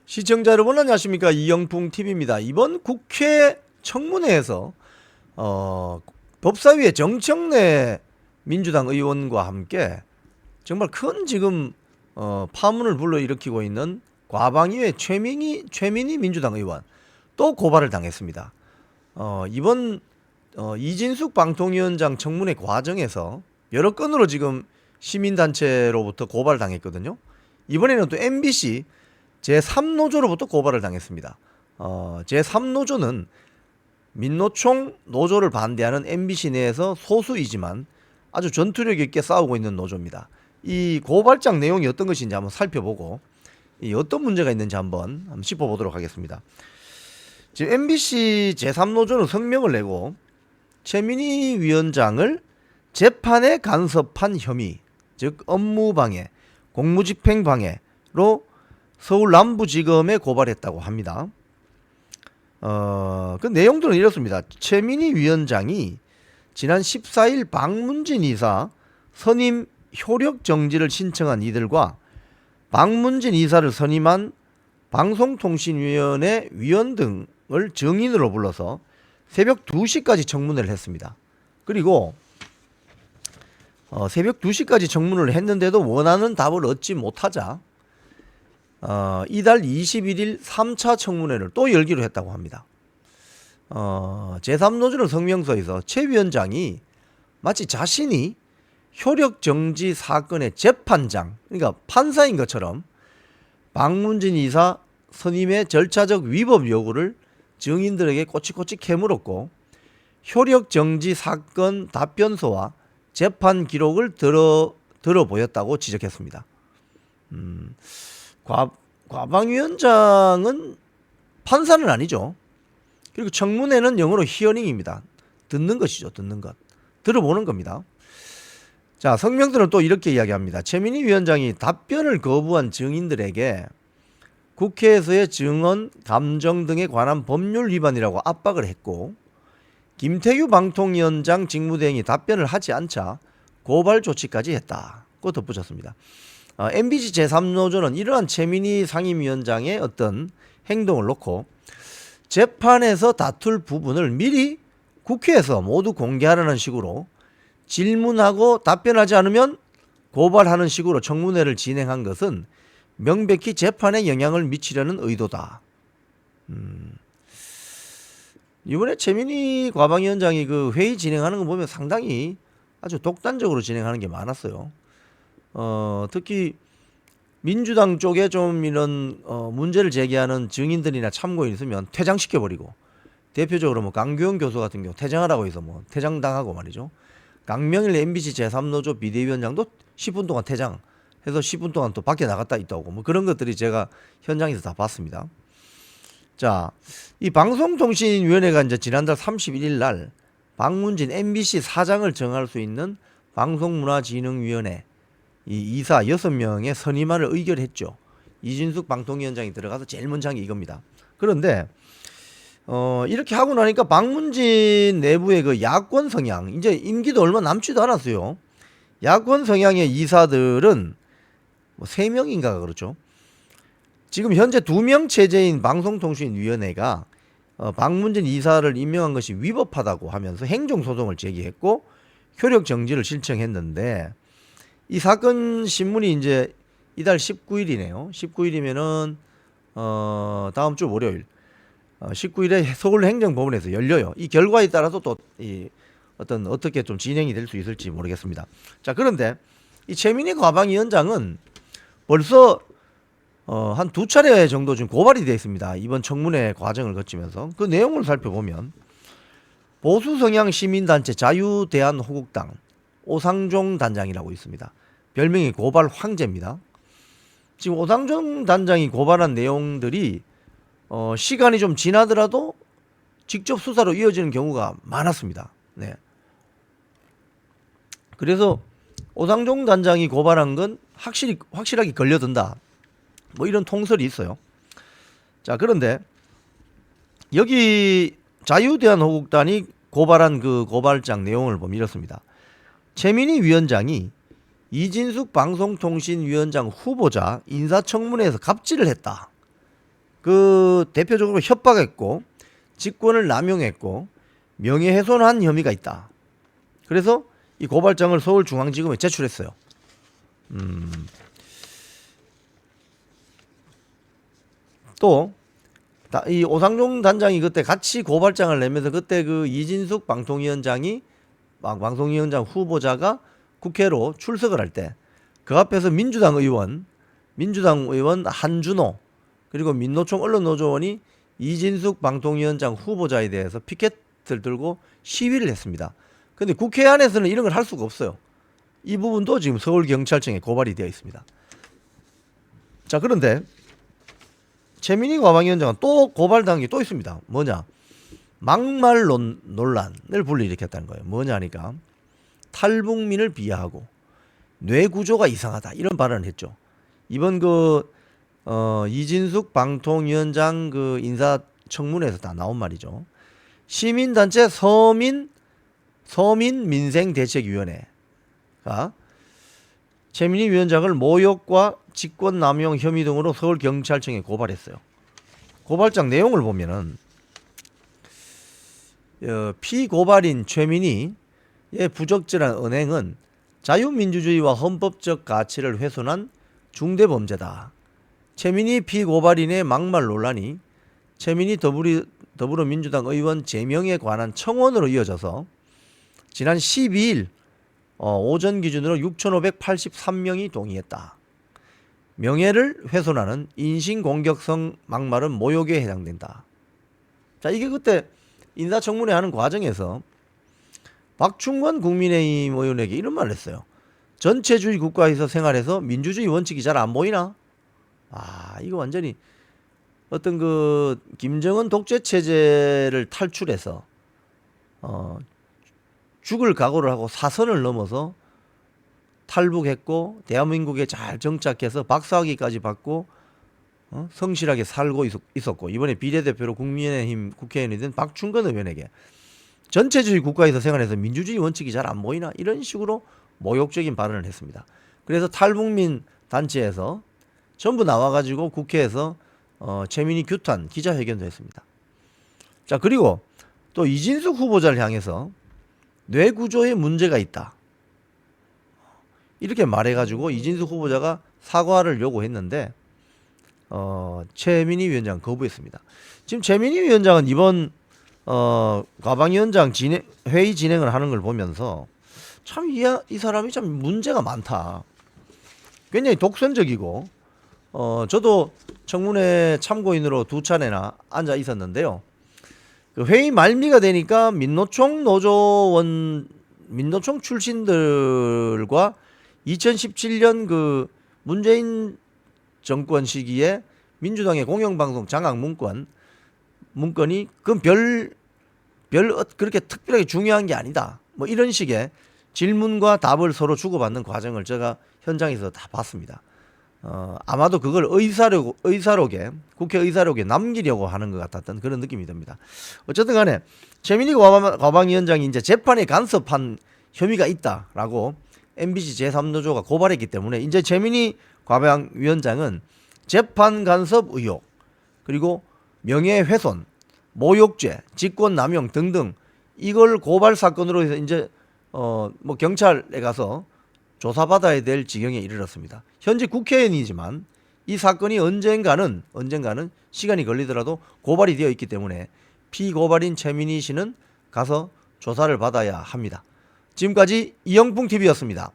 시청자 여러분 안녕하십니까, 이영풍TV입니다. 이번 국회 청문회에서 법사위의 정청래 민주당 의원과 함께 정말 큰 지금 파문을 불러일으키고 있는 과방위의 최민희 민주당 의원 또 고발을 당했습니다. 이번 이진숙 방통위원장 청문회 과정에서 여러 건으로 지금 시민단체로부터 고발을 당했거든요. 이번에는 또 MBC 제3노조로부터 고발을 당했습니다. 제3노조는 민노총 노조를 반대하는 MBC 내에서 소수이지만 아주 전투력 있게 싸우고 있는 노조입니다. 이 고발장 내용이 어떤 것인지 한번 살펴보고 어떤 문제가 있는지 한번 짚어보도록 하겠습니다. 지금 MBC 제3노조는 성명을 내고 최민희 위원장을 재판에 간섭한 혐의, 즉 업무방해, 공무집행방해로 서울 남부지검에 고발했다고 합니다. 그 내용들은 이렇습니다. 최민희 위원장이 지난 14일 박문진 이사 선임 효력 정지를 신청한 이들과 박문진 이사를 선임한 방송통신위원회 위원 등을 증인으로 불러서 새벽 2시까지 청문회를 했습니다. 그리고 새벽 2시까지 청문회를 했는데도 원하는 답을 얻지 못하자 이달 21일 3차 청문회를 또 열기로 했다고 합니다. 제3노조는 성명서에서 최 위원장이 마치 자신이 효력정지 사건의 재판장, 그러니까 판사인 것처럼 박문진 이사 선임의 절차적 위법 요구를 증인들에게 꼬치꼬치 캐물었고 효력정지 사건 답변서와 재판 기록을 들어 보였다고 지적했습니다. 과방위원장은 판사는 아니죠. 그리고 청문회는 영어로 히어링입니다. 듣는 것이죠. 듣는 것. 들어보는 겁니다. 자, 성명서는 또 이렇게 이야기합니다. 최민희 위원장이 답변을 거부한 증인들에게 국회에서의 증언, 감정 등에 관한 법률 위반이라고 압박을 했고 김태규 방통위원장 직무대행이 답변을 하지 않자 고발 조치까지 했다고 덧붙였습니다. MBC 제3노조는 이러한 최민희 상임위원장의 어떤 행동을 놓고 재판에서 다툴 부분을 미리 국회에서 모두 공개하라는 식으로 질문하고 답변하지 않으면 고발하는 식으로 청문회를 진행한 것은 명백히 재판에 영향을 미치려는 의도다. 이번에 최민희 과방위원장이 그 회의 진행하는 거 보면 상당히 아주 독단적으로 진행하는 게 많았어요. 특히 민주당 쪽에 좀 이런 문제를 제기하는 증인들이나 참고인 있으면 퇴장시켜버리고, 대표적으로 뭐 강규영 교수 같은 경우 퇴장하라고 해서 뭐 퇴장당하고 말이죠. 강명일 MBC 제3노조 비대위원장도 10분 동안 퇴장해서 10분 동안 또 밖에 나갔다 있다 오고 뭐 그런 것들이 제가 현장에서 다 봤습니다. 자, 이 방송통신위원회가 이제 지난달 31일 날 박문진 MBC 사장을 정할 수 있는 방송문화진흥위원회 이 이사 6명의 선임안을 의결했죠. 이진숙 방통위원장이 들어가서 제일 먼저 한 게 이겁니다. 그런데 이렇게 하고 나니까 박문진 내부의 그 야권 성향, 이제 임기도 얼마 남지도 않았어요. 야권 성향의 이사들은 뭐 3명인가가 그렇죠. 지금 현재 2명 체제인 방송통신위원회가 박문진 이사를 임명한 것이 위법하다고 하면서 행정소송을 제기했고 효력 정지를 신청했는데, 이 사건 신문이 이제 이달 19일이네요. 19일이면은 다음 주 월요일 19일에 서울행정법원에서 열려요. 이 결과에 따라서 또 이 어떻게 좀 진행이 될 수 있을지 모르겠습니다. 자, 그런데 이 최민희 과방위원장은 벌써 한 2차례 정도 지금 고발이 되어 있습니다. 이번 청문회 과정을 거치면서 그 내용을 살펴보면 보수 성향 시민단체 자유대한호국당 오상종 단장이라고 있습니다. 별명이 고발 황제입니다. 지금 오상종 단장이 고발한 내용들이 시간이 좀 지나더라도 직접 수사로 이어지는 경우가 많았습니다. 네. 그래서 오상종 단장이 고발한 건 확실하게 걸려든다, 뭐 이런 통설이 있어요. 자, 그런데 여기 자유대한호국단이 고발한 그 고발장 내용을 보면 이렇습니다. 최민희 위원장이 이진숙 방송통신위원장 후보자 인사청문회에서 갑질을 했다. 그 대표적으로 협박했고 직권을 남용했고 명예훼손한 혐의가 있다. 그래서 이 고발장을 서울중앙지검에 제출했어요. 또 이 오상종 단장이 그때 같이 고발장을 내면서 그때 그 이진숙 방통위원장 후보자가 국회로 출석을 할 때 그 앞에서 민주당 의원 한준호 그리고 민노총 언론노조원이 이진숙 방통위원장 후보자에 대해서 피켓을 들고 시위를 했습니다. 근데 국회 안에서는 이런 걸 할 수가 없어요. 이 부분도 지금 서울경찰청에 고발이 되어 있습니다. 자, 그런데 최민희 과방위원장은 또 고발당한 게 또 있습니다. 뭐냐? 막말 논란을 불러일으켰다는 거예요. 뭐냐니까 탈북민을 비하하고 뇌구조가 이상하다 이런 발언을 했죠. 이번 이진숙 방통위원장 그 인사청문회에서 다 나온 말이죠. 시민단체 서민민생대책위원회가 최민희 위원장을 모욕과 직권남용 혐의 등으로 서울경찰청에 고발했어요. 고발장 내용을 보면은 피고발인 최민희의 부적절한 언행은 자유민주주의와 헌법적 가치를 훼손한 중대범죄다. 최민희 피고발인의 막말 논란이 최민희 더불어민주당 의원 제명에 관한 청원으로 이어져서 지난 12일 오전 기준으로 6,583명이 동의했다. 명예를 훼손하는 인신공격성 막말은 모욕에 해당된다. 자, 이게 그때 인사청문회 하는 과정에서 박충건 국민의힘 의원에게 이런 말을 했어요. 전체주의 국가에서 생활해서 민주주의 원칙이 잘 안 보이나? 이거 완전히 어떤 그 김정은 독재 체제를 탈출해서 죽을 각오를 하고 사선을 넘어서 탈북했고 대한민국에 잘 정착해서 박사학위까지 받고 성실하게 살고 있었고 이번에 비례대표로 국민의힘 국회의원이 된 박충건 의원에게 전체주의 국가에서 생활해서 민주주의 원칙이 잘 안 보이나 이런 식으로 모욕적인 발언을 했습니다. 그래서 탈북민 단체에서 전부 나와가지고 국회에서 최민희 규탄 기자회견도 했습니다. 자, 그리고 또 이진숙 후보자를 향해서 뇌구조에 문제가 있다 이렇게 말해가지고 이진숙 후보자가 사과를 요구했는데 최민희 위원장 거부했습니다. 지금 최민희 위원장은 이번 과방위원장 회의 진행을 하는 걸 보면서 참 이 사람이 참 문제가 많다. 굉장히 독선적이고 저도 청문회 참고인으로 2차례나 앉아 있었는데요. 그 회의 말미가 되니까 민노총 출신들과 2017년 그 문재인 정권 시기에 민주당의 공영방송 장악 문건이 그건 그렇게 특별하게 중요한 게 아니다. 뭐 이런 식의 질문과 답을 서로 주고받는 과정을 제가 현장에서 다 봤습니다. 아마도 그걸 국회 의사록에 남기려고 하는 것 같았던 그런 느낌이 듭니다. 어쨌든 간에 최민희 과방위원장이 이제 재판에 간섭한 혐의가 있다라고 MBC 제3노조가 고발했기 때문에 이제 최민희 과방위원장은 재판 간섭 의혹 그리고 명예훼손, 모욕죄, 직권남용 등등 이걸 고발 사건으로 해서 이제 뭐 경찰에 가서 조사받아야 될 지경에 이르렀습니다. 현재 국회의원이지만 이 사건이 언젠가는 시간이 걸리더라도 고발이 되어 있기 때문에 피고발인 최민희 씨는 가서 조사를 받아야 합니다. 지금까지 이영풍TV였습니다.